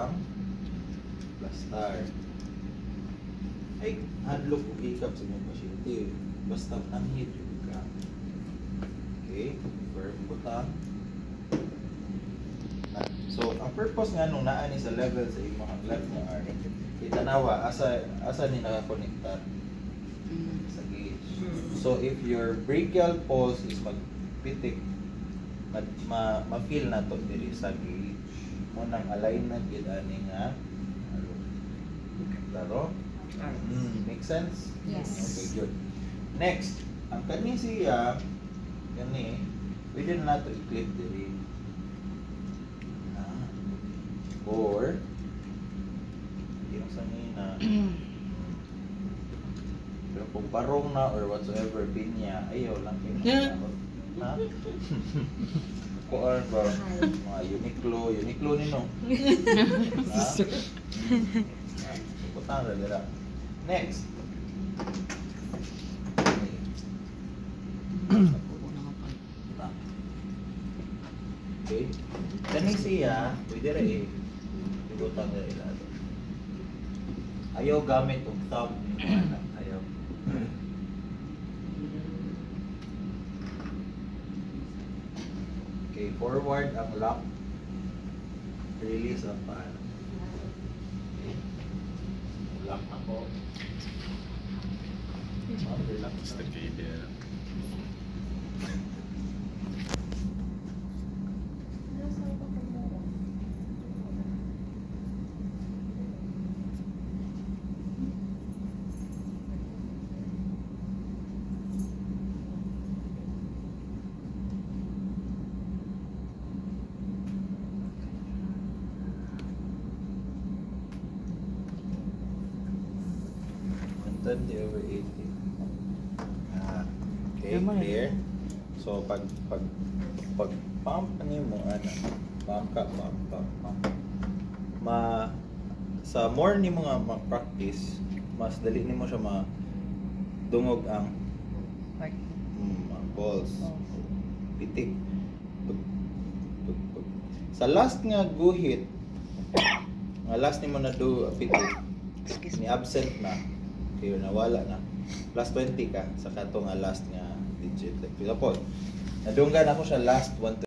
ang plastar. Ay, hadlok o ikap sa inyong pasyente. Basta nanghid yung ka. Okay, firm butang. So, ang purpose nga nung naani sa level sa imong left nga arm, itanawa, asa ni nakakonektar sa gauge. So, if your brachial pulse is magpitik, ma-feel na to diri sa gauge. Munang alignment yun ani nga. Klaro? Make sense? Yes. Okay, good. Next, ang kani siya, kani, pwede na to i-clip diri. Or, hindi ang sanay na. Pero kung barong na or whatsoever, pinya, ayaw lang pinakasahod. Ha? Kuan ba? Mga Uniqlo nino. Ha? Putang na dira. Next. Okay. Kani siya, pwede rin ibutang na ilado. Ayaw gamit og thumb ni anak. Ayaw. Okay, forward ang lock. Release ang paan. Okay. Lock na po. Relax na. Over 80. Okay, clear. So pag pump mo pump. Sa more ni mo nga practice, mas dali nimo siya dungog ang balls. Pitik. Sa last nga guhit, nga last nimo na do pitik. Ni absent na. Okay, nawala na. Plus 20 ka sa katong last nga digit. Like, nadunggan ako siya last 120.